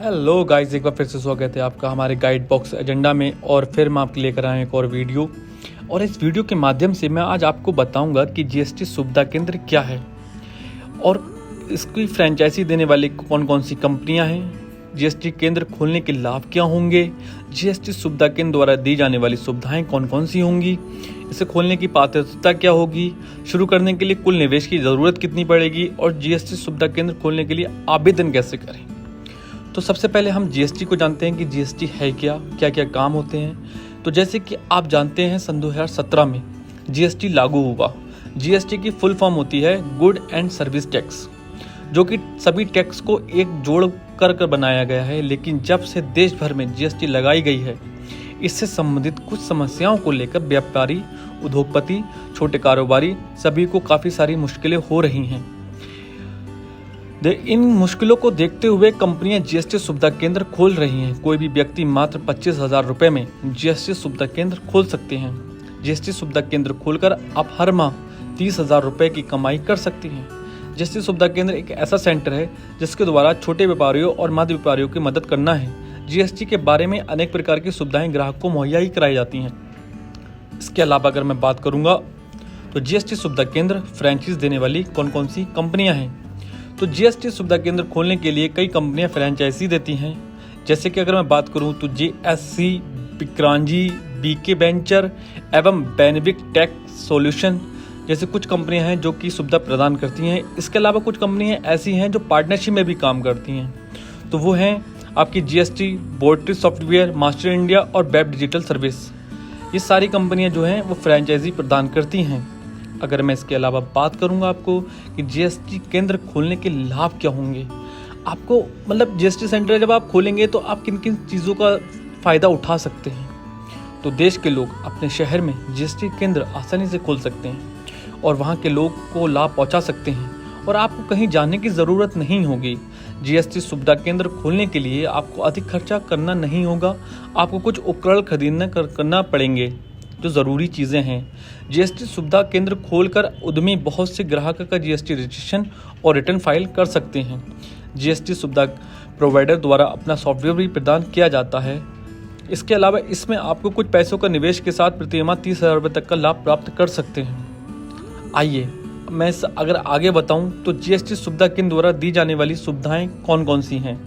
Hello guys, एक बार फिर से स्वागत है आपका हमारे गाइड बॉक्स एजेंडा में। और फिर मैं आपके लेकर आया एक और वीडियो। और इस वीडियो के माध्यम से मैं आज आपको बताऊंगा कि जीएसटी सुविधा केंद्र क्या है और इसकी फ्रेंचाइजी देने वाली कौन कौन सी कंपनियां हैं, जीएसटी केंद्र खोलने के लाभ क्या होंगे, जीएसटी सुविधा केंद्र द्वारा दी जाने वाली सुविधाएं कौन कौन सी होंगी, इसे खोलने की पात्रता क्या होगी, शुरू करने के लिए कुल निवेश की ज़रूरत कितनी पड़ेगी और जीएसटी सुविधा केंद्र खोलने के लिए आवेदन कैसे करें। तो सबसे पहले हम जीएसटी को जानते हैं कि जीएसटी है क्या, क्या क्या काम होते हैं। तो जैसे कि आप जानते हैं सन 2017 में जीएसटी लागू हुआ। जीएसटी की फुल फॉर्म होती है गुड एंड सर्विस टैक्स, जो कि सभी टैक्स को एक जोड़ कर बनाया गया है। लेकिन जब से देश भर में जीएसटी लगाई गई है, इससे संबंधित कुछ समस्याओं को लेकर व्यापारी, उद्योगपति, छोटे कारोबारी सभी को काफ़ी सारी मुश्किलें हो रही हैं। इन मुश्किलों को देखते हुए कंपनियां जीएसटी सुविधा केंद्र खोल रही हैं। कोई भी व्यक्ति मात्र 25,000 रुपये में जीएसटी सुविधा केंद्र खोल सकते हैं। जीएसटी सुविधा केंद्र खोलकर आप हर माह 30,000 रुपये की कमाई कर सकते हैं। जीएसटी सुविधा केंद्र एक ऐसा सेंटर है जिसके द्वारा छोटे व्यापारियों और मध्य व्यापारियों की मदद करना है। जीएसटी के बारे में अनेक प्रकार की सुविधाएं ग्राहक को मुहैया ही कराई जाती हैं। इसके अलावा अगर मैं बात करूंगा तो जीएसटी सुविधा केंद्र फ्रेंचाइज देने वाली कौन कौन सी कंपनियां हैं। तो जीएसटी सुविधा केंद्र खोलने के लिए कई कंपनियां फ्रेंचाइजी देती हैं। जैसे कि अगर मैं बात करूं तो जेएससी, विक्रांजी, बीके वेंचर एवं बेनिविक टेक सॉल्यूशन जैसे कुछ कंपनियां हैं जो कि सुविधा प्रदान करती हैं। इसके अलावा कुछ कंपनियां ऐसी हैं जो पार्टनरशिप में भी काम करती हैं। तो वो हैं आपकी जीएसटी, बोर्ट्री सॉफ्टवेयर, मास्टर इंडिया और वेब डिजिटल सर्विस। ये सारी कंपनियां जो हैं वो फ्रेंचाइजी प्रदान करती हैं। अगर मैं इसके अलावा बात करूंगा आपको कि जीएसटी केंद्र खोलने के लाभ क्या होंगे, आपको मतलब जीएसटी सेंटर जब आप खोलेंगे तो आप किन किन चीज़ों का फ़ायदा उठा सकते हैं। तो देश के लोग अपने शहर में जीएसटी केंद्र आसानी से खोल सकते हैं और वहां के लोग को लाभ पहुंचा सकते हैं और आपको कहीं जाने की ज़रूरत नहीं होगी। जीएसटी सुविधा केंद्र खोलने के लिए आपको अधिक खर्चा करना नहीं होगा। आपको कुछ उपकरण खरीदना करना पड़ेंगे जो ज़रूरी चीज़ें हैं। जीएसटी सुविधा केंद्र खोलकर उद्यमी बहुत से ग्राहक का जीएसटी रजिस्ट्रेशन और रिटर्न फाइल कर सकते हैं। जीएसटी सुविधा प्रोवाइडर द्वारा अपना सॉफ्टवेयर भी प्रदान किया जाता है। इसके अलावा इसमें आपको कुछ पैसों का निवेश के साथ प्रति माह 30,000 रुपये तक का लाभ प्राप्त कर सकते हैं। आइए मैं अगर आगे बताऊं तो जीएसटी सुविधा केंद्र द्वारा दी जाने वाली सुविधाएं कौन कौन सी हैं।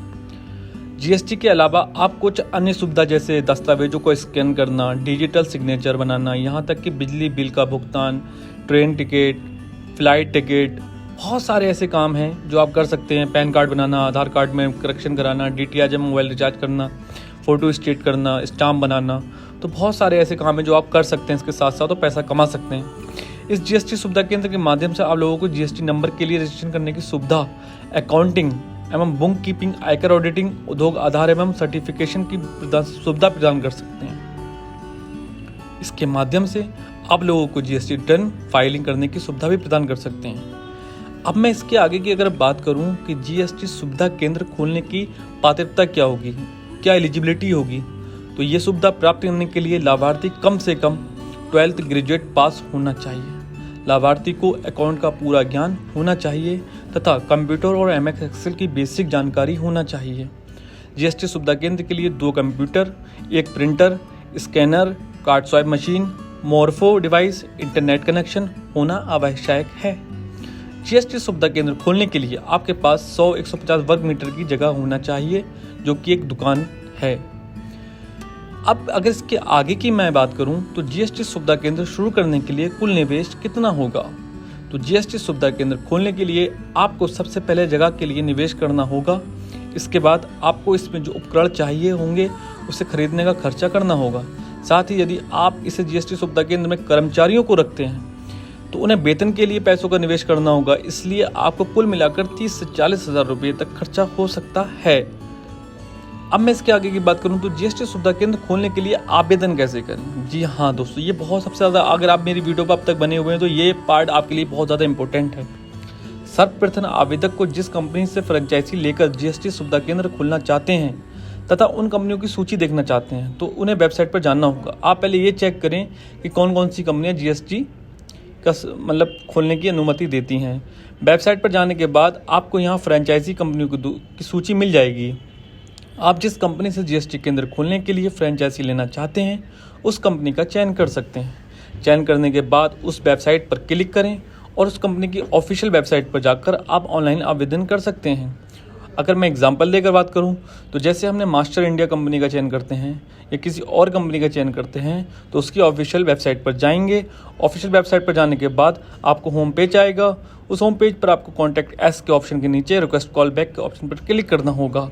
जीएसटी के अलावा आप कुछ अन्य सुविधा जैसे दस्तावेजों को स्कैन करना, डिजिटल सिग्नेचर बनाना, यहाँ तक कि बिजली बिल का भुगतान, ट्रेन टिकट, फ्लाइट टिकट, बहुत सारे ऐसे काम हैं जो आप कर सकते हैं। पैन कार्ड बनाना, आधार कार्ड में करेक्शन कराना, डीटीएच मोबाइल रिचार्ज करना, फ़ोटो स्टेट करना, स्टाम्प बनाना। तो बहुत सारे ऐसे काम हैं जो आप कर सकते हैं। इसके साथ साथ तो पैसा कमा सकते हैं। इस जीएसटी सुविधा केंद्र के माध्यम से आप लोगों को जीएसटी नंबर के लिए रजिस्ट्रेशन करने की सुविधा, अकाउंटिंग एवं बुक कीपिंग, आयकर ऑडिटिंग, उद्योग आधार एवं सर्टिफिकेशन की सुविधा प्रदान कर सकते हैं। इसके माध्यम से आप लोगों को जीएसटी रिटर्न फाइलिंग करने की सुविधा भी प्रदान कर सकते हैं। अब मैं इसके आगे की अगर बात करूं कि जीएसटी सुविधा केंद्र खोलने की पात्रता क्या होगी, क्या एलिजिबिलिटी होगी, तो ये सुविधा प्राप्त करने के लिए लाभार्थी कम से कम 12th ग्रेजुएट पास होना चाहिए। लाभार्थी को अकाउंट का पूरा ज्ञान होना चाहिए तथा कंप्यूटर और एमएस एक्सेल की बेसिक जानकारी होना चाहिए। जीएसटी सुविधा केंद्र के लिए 2 computer, 1 printer, scanner, card swipe machine, Morpho device, internet connection होना आवश्यक है। जीएसटी सुविधा केंद्र खोलने के लिए आपके पास 100-150 वर्ग मीटर की जगह होना चाहिए, जो कि एक दुकान है। अब अगर इसके आगे की मैं बात करूं तो जीएसटी सुविधा केंद्र शुरू करने के लिए कुल निवेश कितना होगा। तो जीएसटी सुविधा केंद्र खोलने के लिए आपको सबसे पहले जगह के लिए निवेश करना होगा। इसके बाद आपको इसमें जो उपकरण चाहिए होंगे उसे खरीदने का खर्चा करना होगा। साथ ही यदि आप इसे जीएसटी सुविधा केंद्र में कर्मचारियों को रखते हैं तो उन्हें वेतन के लिए पैसों का निवेश करना होगा। इसलिए आपको कुल मिलाकर 30 से 40,000 रुपये तक खर्चा हो सकता है। अब मैं इसके आगे की बात करूं तो जीएसटी सुविधा केंद्र खोलने के लिए आवेदन कैसे करें। जी हाँ दोस्तों, ये बहुत सबसे ज़्यादा, अगर आप मेरी वीडियो पर अब तक बने हुए हैं तो ये पार्ट आपके लिए बहुत ज़्यादा इंपॉर्टेंट है। सर्वप्रथम आवेदक को जिस कंपनी से फ्रेंचाइजी लेकर जीएसटी सुविधा केंद्र खोलना चाहते हैं तथा उन कंपनियों की सूची देखना चाहते हैं तो उन्हें वेबसाइट पर जाना होगा। आप पहले ये चेक करें कि कौन कौन सी कंपनियाँ जीएसटी का मतलब खोलने की अनुमति देती हैं। वेबसाइट पर जाने के बाद आपको यहाँ फ्रेंचाइजी कंपनियों की सूची मिल जाएगी। आप जिस कंपनी से जीएसटी केंद्र खोलने के लिए फ्रेंचाइजी लेना चाहते हैं उस कंपनी का चयन कर सकते हैं। चयन करने के बाद उस वेबसाइट पर क्लिक करें और उस कंपनी की ऑफिशियल वेबसाइट पर जाकर आप ऑनलाइन आवेदन कर सकते हैं। अगर मैं एग्जांपल देकर बात करूं तो जैसे हमने मास्टर इंडिया कंपनी का चयन करते हैं या किसी और कंपनी का चयन करते हैं तो उसकी ऑफिशियल वेबसाइट पर जाएंगे। ऑफिशियल वेबसाइट पर जाने के बाद आपको होम पेज आएगा। उस होम पेज पर आपको कॉन्टैक्ट एस के ऑप्शन के नीचे रिक्वेस्ट कॉल बैक के ऑप्शन पर क्लिक करना होगा।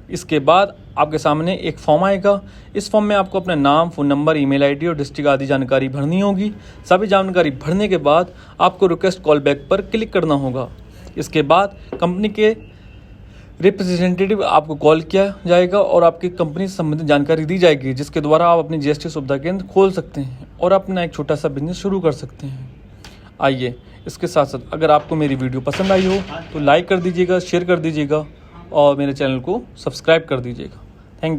इसके बाद आपके सामने एक फॉर्म आएगा। इस फॉर्म में आपको अपना नाम, फ़ोन नंबर, ईमेल आईडी और डिस्ट्रिक्ट आदि जानकारी भरनी होगी। सभी जानकारी भरने के बाद आपको रिक्वेस्ट कॉल बैक पर क्लिक करना होगा। इसके बाद कंपनी के रिप्रेजेंटेटिव आपको कॉल किया जाएगा और आपकी कंपनी से संबंधित जानकारी दी जाएगी, जिसके द्वारा आप अपनी जीएसटी सुविधा केंद्र खोल सकते हैं और अपना एक छोटा सा बिजनेस शुरू कर सकते हैं। आइए, इसके साथ साथ अगर आपको मेरी वीडियो पसंद आई हो तो लाइक कर दीजिएगा, शेयर कर दीजिएगा और मेरे चैनल को सब्सक्राइब कर दीजिएगा।